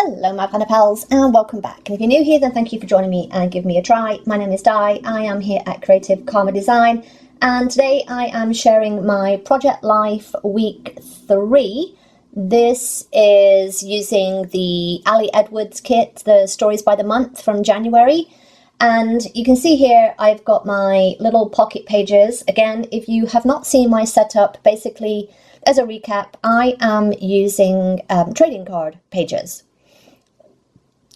Hello my planner pals and welcome back, and if you're new here then thank you for joining me and give me a try. My name is Di, I am here at Creative Karma Design, and today I am sharing my Project Life week 3. This is using the Ali Edwards kit, the Stories by the Month from January, and you can see here I've got my little pocket pages. Again, if you have not seen my setup, basically as a recap, I am using trading card pages.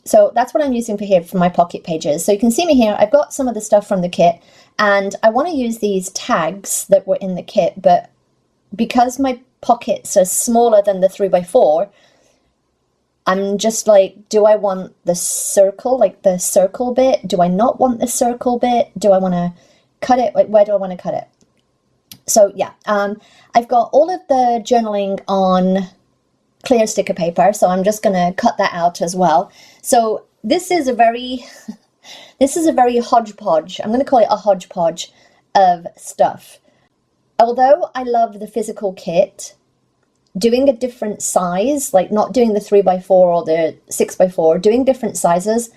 So that's what I'm using for here for my pocket pages. So you can see me here, I've got some of the stuff from the kit, and I want to use these tags that were in the kit, but because my pockets are smaller than the 3x4, I'm just like, do I want the circle, like the circle bit? Do I not want the circle bit? Do I want to cut it? Like, where do I want to cut it? So yeah, I've got all of the journaling on clear sticker paper, so I'm just going to cut that out as well. So this is a very hodgepodge. I'm going to call it a hodgepodge of stuff. Although I love the physical kit, doing a different size, like not doing the 3x4 or the 6x4, doing different sizes,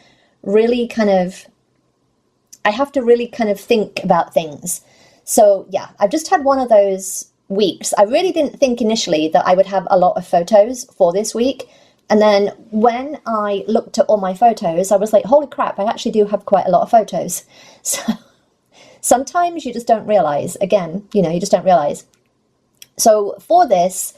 really kind of, I have to really kind of think about things. So yeah, I've just had one of those weeks. I really didn't think initially that I would have a lot of photos for this week, and then when I looked at all my photos I was like, holy crap, I actually do have quite a lot of photos. So sometimes you just don't realize, again, you know, you just don't realize. So for this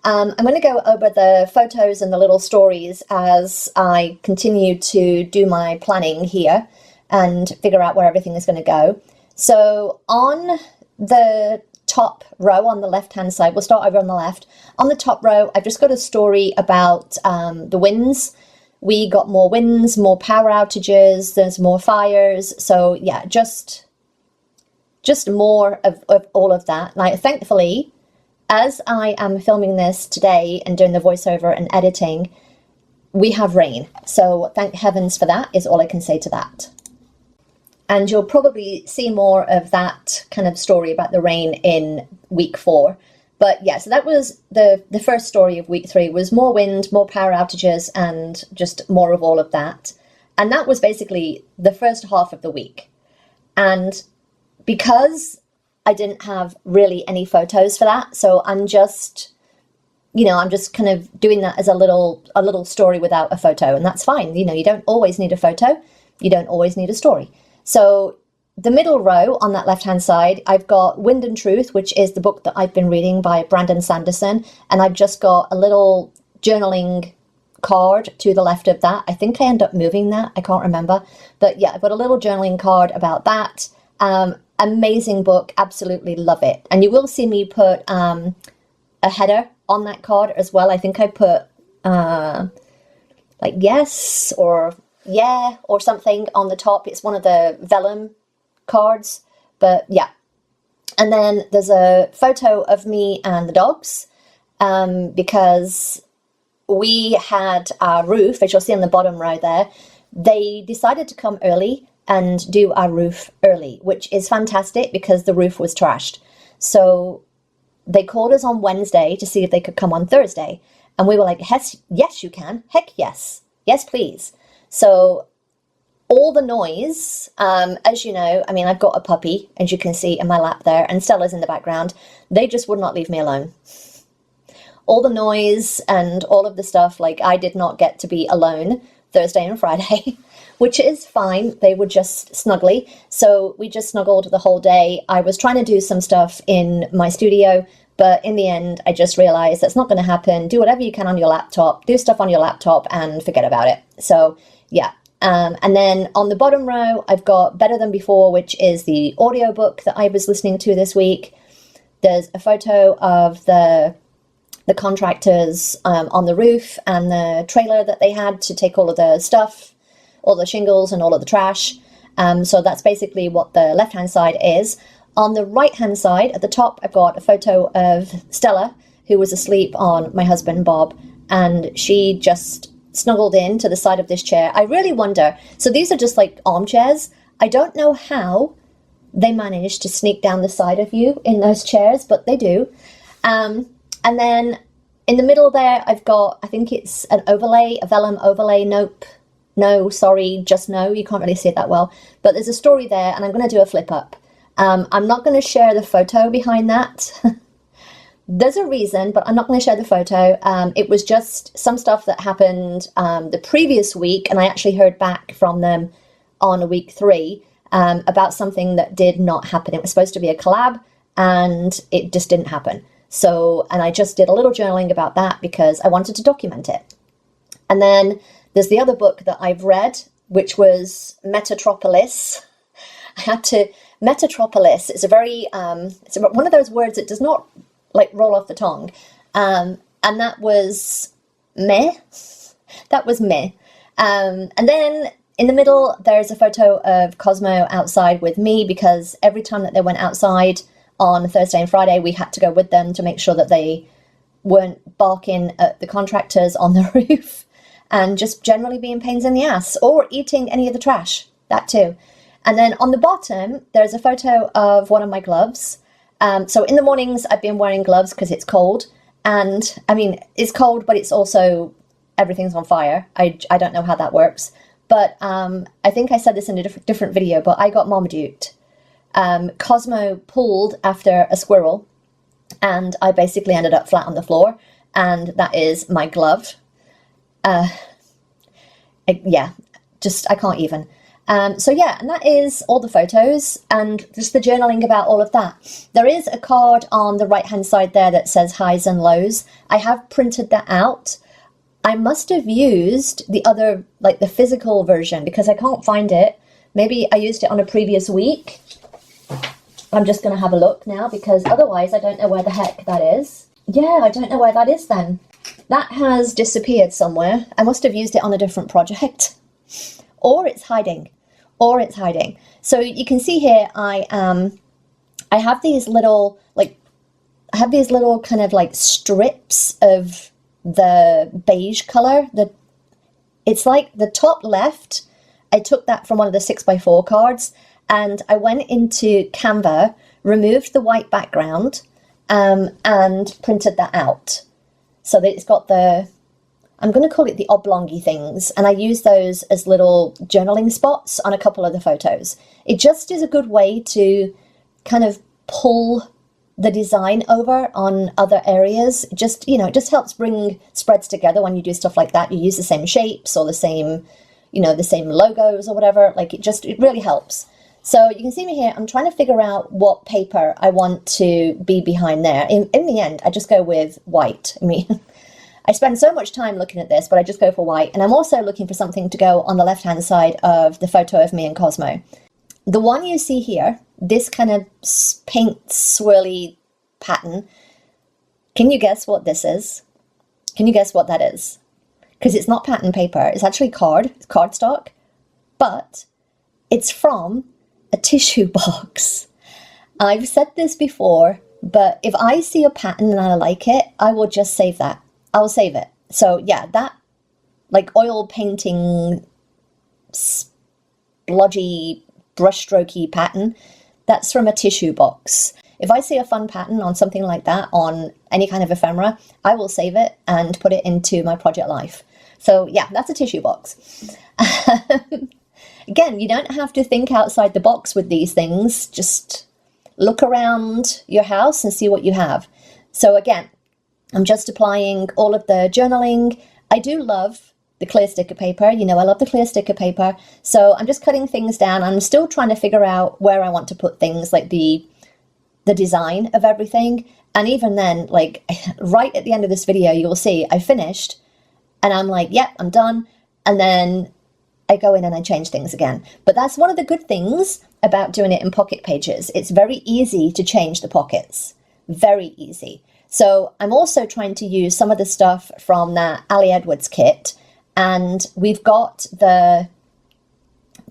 I'm going to go over the photos and the little stories as I continue to do my planning here and figure out where everything is going to go. So on the top row on the left hand side, we'll start over on the left. On the top row I've just got a story about the winds. We got more winds, more power outages, there's more fires. So yeah, just more of all of that. Like, thankfully, as I am filming this today and doing the voiceover and editing, we have rain, so thank heavens for that is all I can say to that. And you'll probably see more of that kind of story about the rain in week 4. But yeah, so that was the first story of week 3, was more wind, more power outages, and just more of all of that. And that was basically the first half of the week. And because I didn't have really any photos for that, so I'm just, you know, I'm just kind of doing that as a little story without a photo, and that's fine. You know, you don't always need a photo, you don't always need a story. So the middle row on that left-hand side, I've got Wind and Truth, which is the book that I've been reading by Brandon Sanderson. And I've just got a little journaling card to the left of that. I think I end up moving that. I can't remember. But yeah, I've got a little journaling card about that. Amazing book. Absolutely love it. And you will see me put a header on that card as well. I think I put like yes or yeah or something on the top. It's one of the vellum cards, but yeah. And then there's a photo of me and the dogs, because we had our roof, as you'll see on the bottom row there, they decided to come early and do our roof early, which is fantastic because the roof was trashed. So they called us on Wednesday to see if they could come on Thursday, and we were like, yes you can, heck yes, yes please. So all the noise, as you know, I mean, I've got a puppy, as you can see in my lap there, and Stella's in the background. They just would not leave me alone. All the noise and all of the stuff, like, I did not get to be alone Thursday and Friday, which is fine. They were just snuggly. So we just snuggled the whole day. I was trying to do some stuff in my studio, but in the end, I just realized that's not going to happen. Do whatever you can on your laptop, do stuff on your laptop and forget about it. So yeah. And then on the bottom row, I've got Better Than Before, which is the audiobook that I was listening to this week. There's a photo of the contractors on the roof and the trailer that they had to take all of the stuff, all the shingles and all of the trash. So that's basically what the left-hand side is. On the right-hand side, at the top, I've got a photo of Stella, who was asleep on my husband, Bob, and she just snuggled in to the side of this chair. I really wonder, so these are just like armchairs. I don't know how they manage to sneak down the side of you in those chairs, but they do. And then in the middle there, I've got, I think it's an overlay, a vellum overlay. Nope. No, sorry, just no. You can't really see it that well. But there's a story there, and I'm going to do a flip up. I'm not going to share the photo behind that. There's a reason, but I'm not going to share the photo. It was just some stuff that happened the previous week, and I actually heard back from them on week 3 about something that did not happen. It was supposed to be a collab, and it just didn't happen. So, and I just did a little journaling about that because I wanted to document it. And then there's the other book that I've read, which was Metatropolis. I had to, Metatropolis is a very, it's one of those words that does not like roll off the tongue. And that was meh. That was meh. And then in the middle, there's a photo of Cosmo outside with me, because every time that they went outside on Thursday and Friday, we had to go with them to make sure that they weren't barking at the contractors on the roof and just generally being pains in the ass, or eating any of the trash, that too. And then on the bottom, there's a photo of one of my gloves. So in the mornings, I've been wearing gloves because it's cold. And I mean, it's cold, but it's also, everything's on fire. I don't know how that works. But I think I said this in a different video, but I got Marmaduke. Cosmo pulled after a squirrel, and I basically ended up flat on the floor, and that is my glove. Yeah, just, I can't even. So yeah, and that is all the photos and just the journaling about all of that. There is a card on the right-hand side there that says highs and lows. I have printed that out. I must have used the other, like the physical version, because I can't find it. Maybe I used it on a previous week. I'm just going to have a look now, because otherwise I don't know where the heck that is. Yeah, I don't know where that is then. That has disappeared somewhere. I must have used it on a different project. Or it's hiding. Or it's hiding. So you can see here, I have these little, like, I have these little kind of like strips of the beige color. It's like the top left, I took that from one of the 6x4 cards, and I went into Canva, removed the white background, and printed that out. So that it's got the, I'm going to call it the oblongy things, and I use those as little journaling spots on a couple of the photos. It just is a good way to kind of pull the design over on other areas. Just, you know, it just helps bring spreads together when you do stuff like that. You use the same shapes or the same, you know, the same logos or whatever. Like it really helps. So you can see me here, I'm trying to figure out what paper I want to be behind there. In the end, I just go with white. I mean, I spend so much time looking at this, but I just go for white. And I'm also looking for something to go on the left-hand side of the photo of me and Cosmo. The one you see here, this kind of paint swirly pattern, can you guess what this is? Can you guess what that is? Because it's not pattern paper, it's actually cardstock, but it's from a tissue box. I've said this before, but if I see a pattern and I like it, I will just save that. I'll save it. So yeah, that like oil painting, splodgy, brushstrokey pattern, that's from a tissue box. If I see a fun pattern on something like that on any kind of ephemera, I will save it and put it into my project life. So yeah, that's a tissue box. Again, you don't have to think outside the box with these things. Just look around your house and see what you have. So again, I'm just applying all of the journaling. I do love the clear sticker paper. You know, I love the clear sticker paper. So I'm just cutting things down. I'm still trying to figure out where I want to put things, like the design of everything. And even then, like right at the end of this video, you'll see I finished and I'm like, yep, I'm done. And then I go in and I change things again. But that's one of the good things about doing it in Pocket Pages. It's very easy to change the pockets. Very easy. So I'm also trying to use some of the stuff from that Ali Edwards kit. And we've got the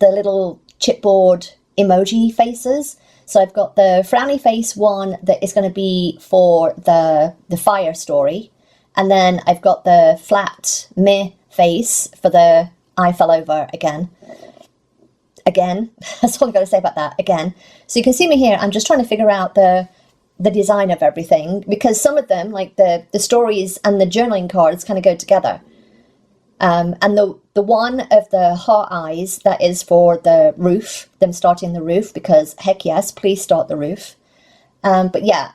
little chipboard emoji faces. So I've got the frowny face one that is going to be for the fire story. And then I've got the flat meh face for the I fell over again. Again, that's all I've got to say about that, again. So you can see me here, I'm just trying to figure out the the design of everything, because some of them, like the stories and the journaling cards, kind of go together. And the one of the heart eyes, that is for the roof, them starting the roof, because heck yes, please start the roof. But yeah,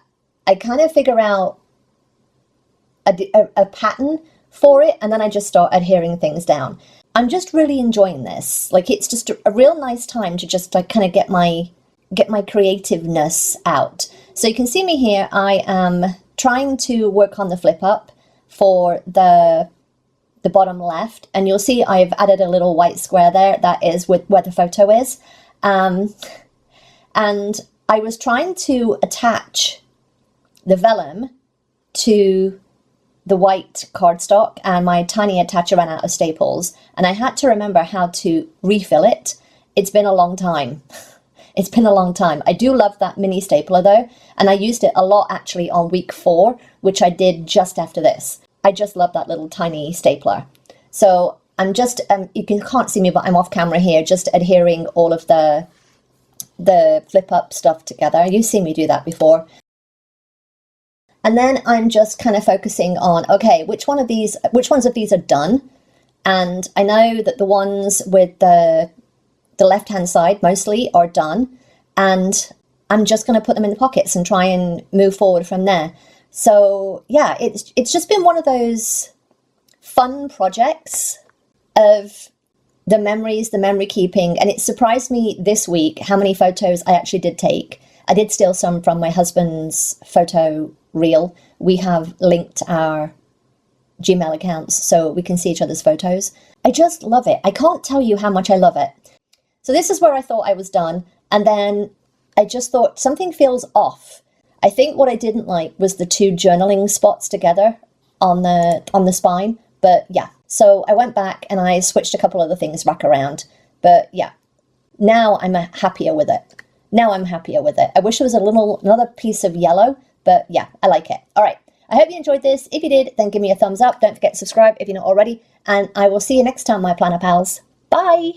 I kind of figure out a pattern for it, and then I just start adhering things down. I'm just really enjoying this. Like, it's just a real nice time to just like kind of get my creativeness out. So you can see me here. I am trying to work on the flip up for the bottom left, and you'll see I've added a little white square there. That is where the photo is. And I was trying to attach the vellum to the white cardstock, and my tiny attacher ran out of staples, and I had to remember how to refill it. It's been a long time. It's been a long time. I do love that mini stapler though, and I used it a lot actually on week 4, which I did just after this. I just love that little tiny stapler. So I'm just, you can't see me, but I'm off camera here, just adhering all of the flip up stuff together. You've seen me do that before. And then I'm just kind of focusing on, okay, which ones of these are done? And I know that the ones with the left-hand side mostly are done. And I'm just going to put them in the pockets and try and move forward from there. So yeah, it's just been one of those fun projects of the memories, the memory keeping. And it surprised me this week how many photos I actually did take. I did steal some from my husband's photo reel. We have linked our Gmail accounts so we can see each other's photos. I just love it. I can't tell you how much I love it. So this is where I thought I was done. And then I just thought something feels off. I think what I didn't like was the 2 journaling spots together on the spine. But yeah, so I went back and I switched a couple other things back around. But yeah, now I'm happier with it. I wish there was another piece of yellow, but yeah, I like it. All right. I hope you enjoyed this. If you did, then give me a thumbs up. Don't forget to subscribe if you're not already. And I will see you next time, my planner pals. Bye.